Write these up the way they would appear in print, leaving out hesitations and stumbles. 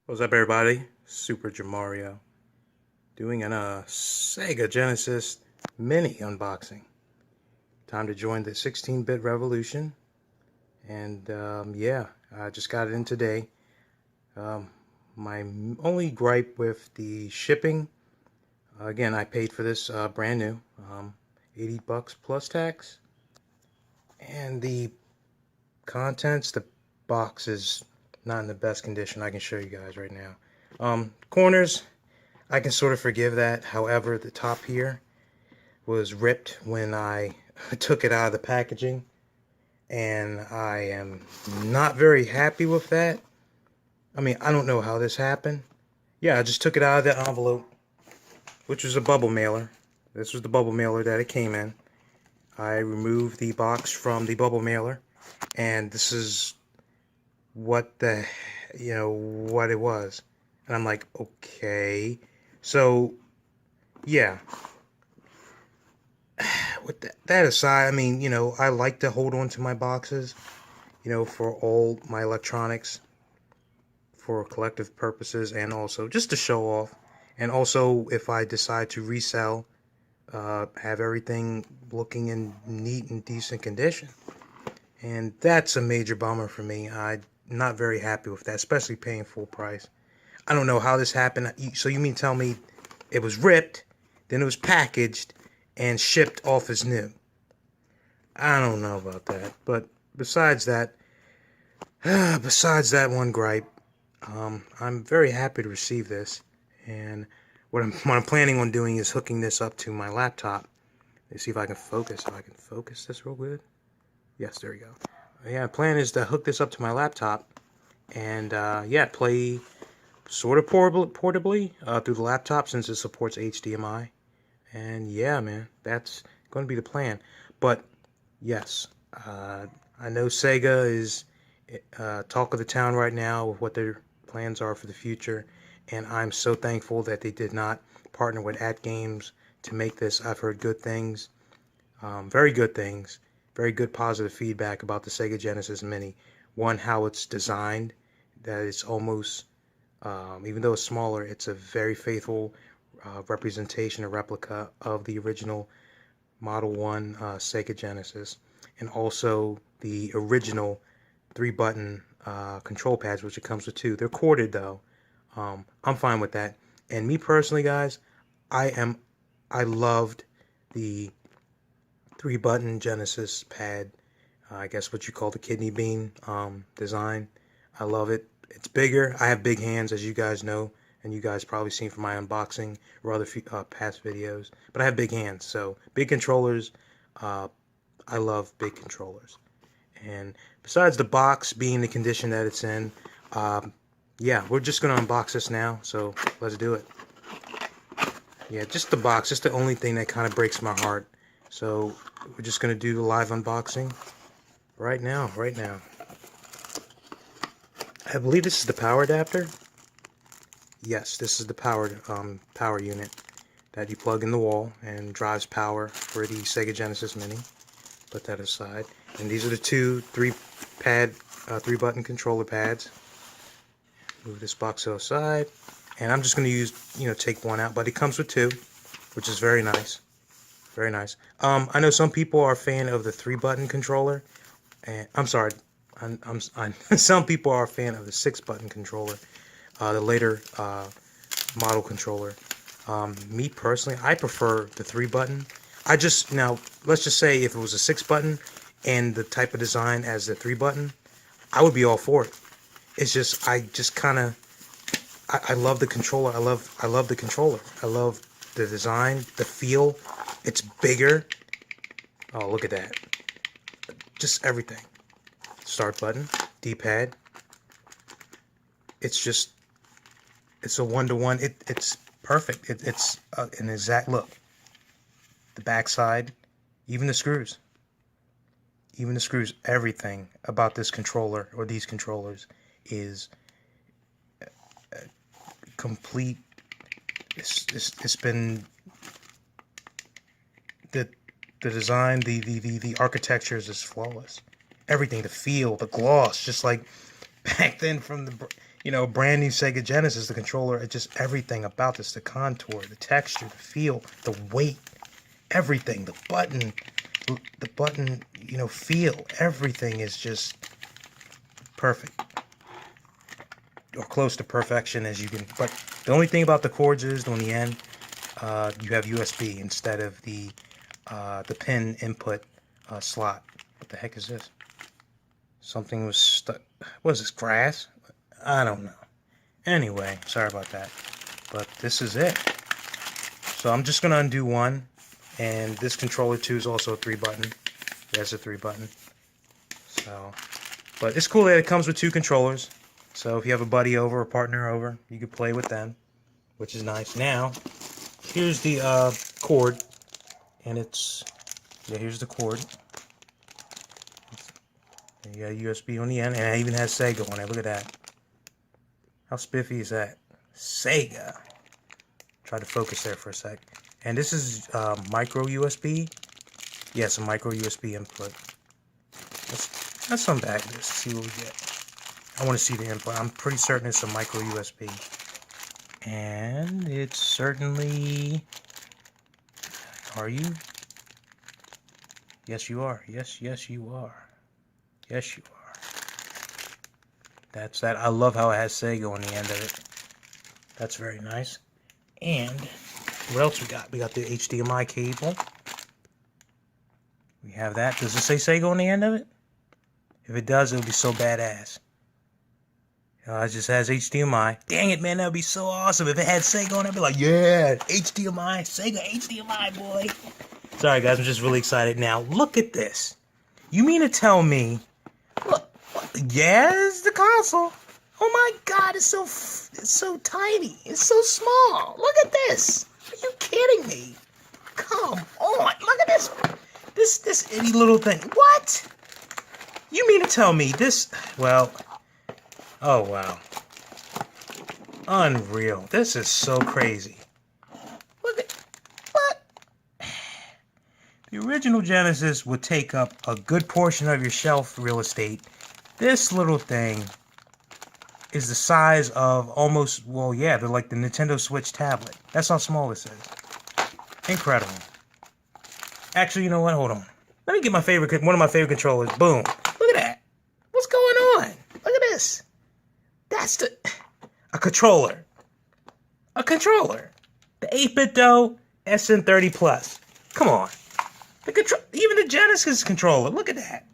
What's up, everybody? Super Jamario doing a Sega Genesis Mini unboxing. Time to join the 16-bit revolution. And yeah, I just got it in today. My only gripe with the shipping, again, I paid for this brand new, 80 bucks plus tax. And the contents, the box is not in the best condition. I can show you guys right now. Corners, I can sort of forgive that. However, the top here was ripped when I took it out of the packaging, and I am not very happy with that. I mean, I don't know how this happened. Yeah, I just took it out of the envelope, which was a bubble mailer. This was the bubble mailer that it came in. I removed the box from the bubble mailer, and this is what what it was. And I'm like, okay. So, yeah, with that aside, I mean, I like to hold on to my boxes, for all my electronics, for collective purposes, and also just to show off. And also, if I decide to resell, have everything looking in neat and decent condition. And that's a major bummer for me. I'm not very happy with that, especially paying full price. I don't know how this happened. So you mean tell me it was ripped, then it was packaged, and shipped off as new? I don't know about that. But besides that, besides that one gripe, I'm very happy to receive this. And what I'm planning on doing is hooking this up to my laptop. Let's see if I can focus. If I can focus this real good. Yes, there we go. Yeah, the plan is to hook this up to my laptop and yeah, play sort of portably through the laptop since it supports HDMI. And yeah, man, that's going to be the plan. But yes, I know Sega is talk of the town right now with what their plans are for the future, and I'm so thankful that they did not partner with At Games to make this. I've heard good things, very good things, very good positive feedback about the Sega Genesis Mini. One, how it's designed, that it's almost, even though it's smaller, it's a very faithful representation, a replica of the original Model 1 Sega Genesis, and also the original 3-button control pads, which it comes with two. They're corded though. I'm fine with that. And me personally, guys, I loved the 3-button Genesis pad. I guess what you call the kidney bean design. I love it. It's bigger. I have big hands, as you guys know, and you guys probably seen from my unboxing or other past videos. But I have big hands, so big controllers. I love big controllers. And besides the box being the condition that it's in, yeah, we're just gonna unbox this now. So let's do it. Yeah, just the box. Just the only thing that kind of breaks my heart. So we're just gonna do the live unboxing right now. Right now. I believe this is the power adapter. Yes, this is the power unit that you plug in the wall and drives power for the Sega Genesis Mini. Put that aside. And these are the two 3-button controller pads. Move this box to the side. And I'm just going to use, take one out. But it comes with two, which is very nice. Very nice. I know some people are a fan of the 3-button controller. And I'm sorry. Some people are a fan of the 6-button controller. The later model controller. Me personally, I prefer the 3-button. Now, let's just say if it was a 6-button and the type of design as the 3-button, I would be all for it. It's just, I love the controller. I love the controller. I love the design, the feel. It's bigger. Oh, look at that. Just everything. Start button, D-pad. It's a one-to-one. It's perfect. It's an exact look. The backside, even the screws. Everything about this controller or these controllers is complete. It's been the design, the architecture is just flawless. Everything, the feel, the gloss, just like back then from the you know, brand new Sega Genesis, the controller, it just everything about this, the contour, the texture, the feel, the weight, everything, the button, you know, feel, everything is just perfect. Or close to perfection as you can. But the only thing about the cords is on the end, you have USB instead of the pin input slot. What the heck is this? Something was stuck. What is this, grass? I don't know. Anyway, sorry about that. But this is it. So I'm just going to undo one. And this controller too is also a 3-button. There's a 3-button. So, but it's cool that it comes with 2 controllers. So if you have a buddy over, a partner over, you can play with them, which is nice. Now, here's the cord, and it's, yeah, here's the cord. You got USB on the end, and it even has Sega on it. Look at that. How spiffy is that? Sega. Try to focus there for a sec. And this is micro USB. Yes, a micro USB input. Let's unbag this, see what we get. I want to see the input. I'm pretty certain it's a micro USB. And it's certainly... Are you? Yes, you are. Yes, you are. Yes, you are. That's that. I love how it has Sega on the end of it. That's very nice. And what else we got? We got the HDMI cable. We have that. Does it say Sega on the end of it? If it does, it would be so badass. It just has HDMI. Dang it, man, that would be so awesome. If it had Sega on it, I'd be like, yeah, HDMI, Sega HDMI, boy. Sorry, guys, I'm just really excited. Now, look at this. You mean to tell me, look, yeah, it's the console. Oh my God, it's so tiny. It's so small. Look at this. Are you kidding me? Come on, look at this. This itty little thing. What? You mean to tell me this, well... Oh, wow. Unreal. This is so crazy. Look at... What? The original Genesis would take up a good portion of your shelf real estate. This little thing is the size of almost... Well, yeah, they're like the Nintendo Switch tablet. That's how small this is. Incredible. Actually, you know what? Hold on. Let me get one of my favorite controllers. Boom. Look at that. What's going on? Look at this. That's a controller. A controller. The 8-bit though, SN30 Plus. Come on. Even the Genesis controller. Look at that.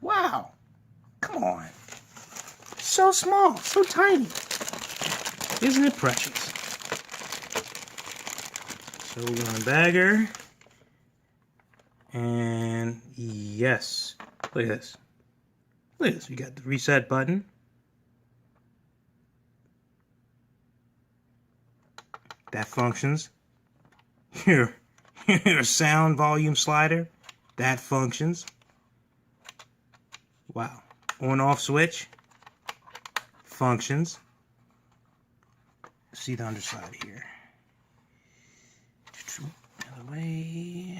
Wow. Come on. So small, so tiny. Isn't it precious? So we're gonna unbag her. And yes. Look at this. Look at this. You got the reset button. That functions. Your sound volume slider. That functions. Wow. On-off switch. Functions. See the underside here. Other way.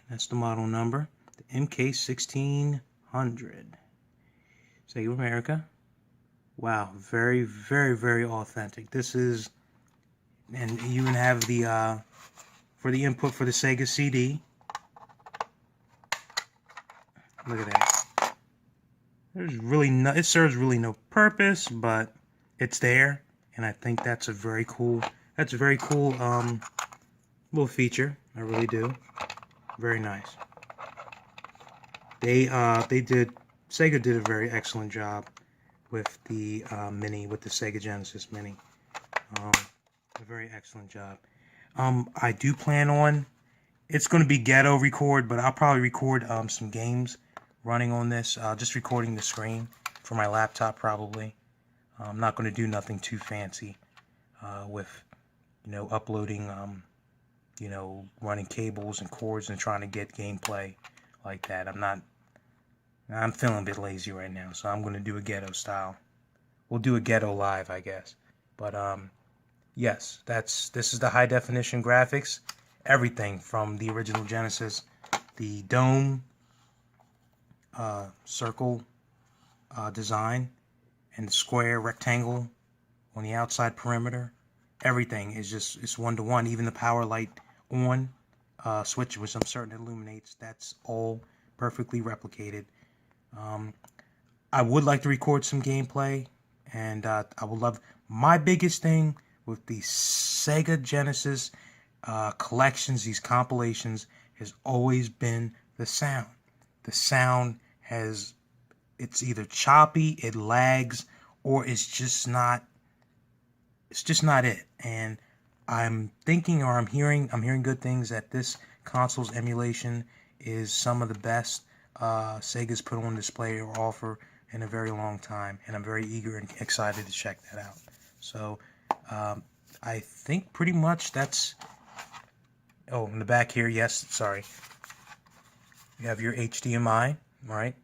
That's the model number. The MK1600. Sega America. Wow. Very, very, very authentic. This is... And you even have the, for the input for the Sega CD. Look at that. There's really no, it serves really no purpose, but it's there. And I think that's a very cool, little feature. I really do. Very nice. Sega did a very excellent job with the Mini, with the Sega Genesis Mini. A very excellent job. I do plan on, it's going to be ghetto record, but I'll probably record some games running on this. Just recording the screen for my laptop probably. I'm not going to do nothing too fancy with, you know, uploading, you know, running cables and cords and trying to get gameplay like that. I'm feeling a bit lazy right now, so I'm going to do a ghetto style. We'll do a ghetto live, I guess. But, yes, this is the high definition graphics. Everything from the original Genesis, the dome, circle design, and the square rectangle on the outside perimeter. Everything is just, it's one-to-one. Even the power light on switch, which I'm certain illuminates, that's all perfectly replicated. I would like to record some gameplay, and I would love, my biggest thing with the Sega Genesis collections, these compilations, has always been the sound. The sound has, it's either choppy, it lags, or it's just not it. And I'm thinking, or I'm hearing good things, that this console's emulation is some of the best Sega's put on display or offer in a very long time, and I'm very eager and excited to check that out. So I think pretty much that's, oh, in the back here, yes, sorry, you have your HDMI, right?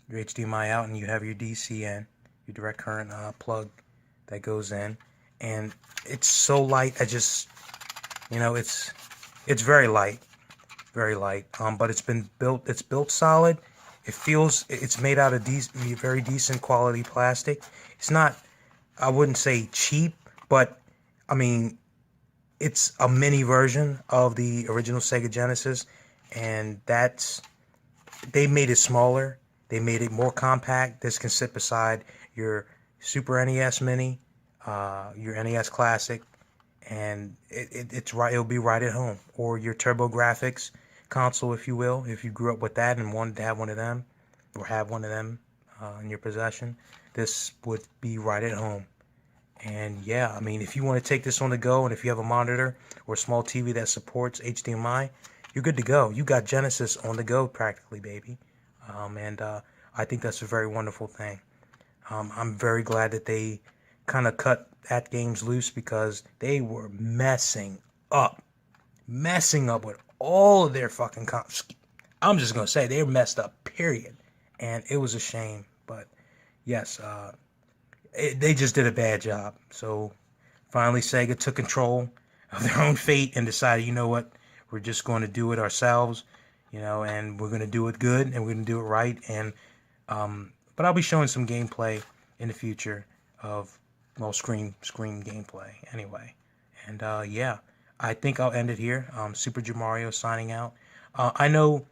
Your HDMI out, and you have your DC in, your direct current plug that goes in. And it's so light, I just, you know, it's very light, but it's built solid. It feels, it's made out of very decent quality plastic. It's not, I wouldn't say cheap, but I mean, it's a mini version of the original Sega Genesis, and they made it smaller. They made it more compact. This can sit beside your Super NES Mini, your NES Classic, and it'll be right at home. Or your TurboGrafx console, if you will, if you grew up with that and wanted to have one of them, or have one of them in your possession, this would be right at home. And yeah, I mean, if you want to take this on the go, and if you have a monitor or a small TV that supports HDMI, you're good to go. You got Genesis on the go practically, baby. And I think that's a very wonderful thing. I'm very glad that they kind of cut At Games loose, because they were messing up with all of their fucking I'm just going to say, they were messed up, period. And it was a shame. But yes, they just did a bad job. So finally Sega took control of their own fate and decided, you know what, we're just going to do it ourselves, you know, and we're going to do it good, and we're going to do it right. And but I'll be showing some gameplay in the future of, well, screen gameplay anyway. And yeah, I think I'll end it here. Super Jamario signing out. I know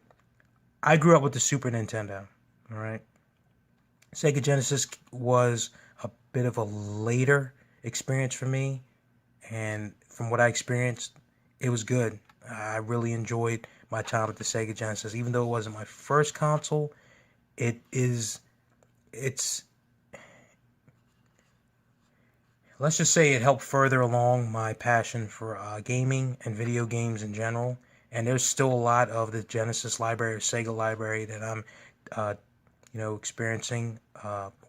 I grew up with the Super Nintendo, all right? Sega Genesis was a bit of a later experience for me, and from what I experienced, it was good. I really enjoyed my time with the Sega Genesis. Even though it wasn't my first console, it's let's just say it helped further along my passion for gaming and video games in general. And there's still a lot of the Genesis library or Sega library that I'm experiencing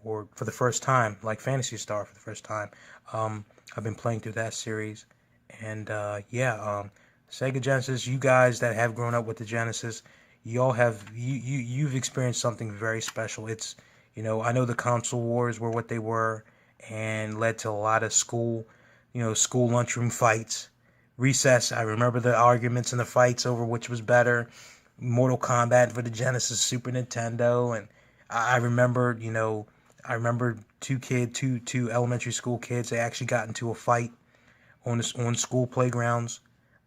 or for the first time, like Phantasy Star for the first time. I've been playing through that series, and Sega Genesis. You guys that have grown up with the Genesis, you've experienced something very special. It's, I know the console wars were what they were, and led to a lot of school lunchroom fights. Recess, I remember the arguments and the fights over which was better, Mortal Kombat for the Genesis, Super Nintendo. And I remember, two elementary school kids, they actually got into a fight on school playgrounds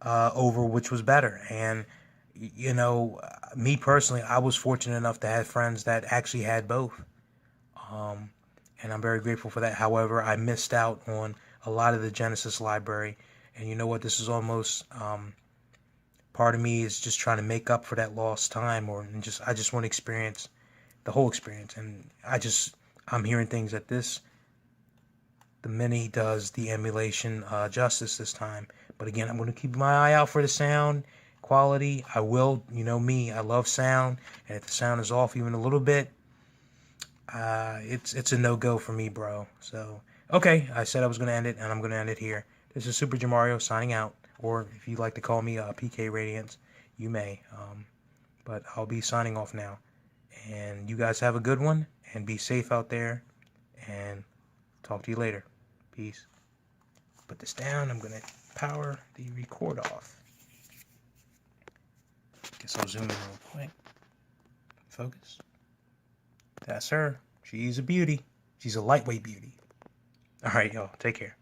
over which was better. And me personally, I was fortunate enough to have friends that actually had both, and I'm very grateful for that. However, I missed out on a lot of the Genesis library, and you know what, this is almost part of me is just trying to make up for that lost time, I just want to experience the whole experience. And I'm hearing things that the Mini does the emulation justice this time. But again, I'm going to keep my eye out for the sound quality. I will, me, I love sound, and if the sound is off even a little bit, it's a no-go for me, bro. So, okay, I said I was going to end it, and I'm going to end it here. This is Super Jamario signing out, or if you'd like to call me PK Radiance, you may. But I'll be signing off now. And you guys have a good one, and be safe out there, and talk to you later. Peace. Put this down. I'm going to power the record off. Guess I'll zoom in real quick. Focus. That's her. She's a beauty. She's a lightweight beauty. All right, y'all. Take care.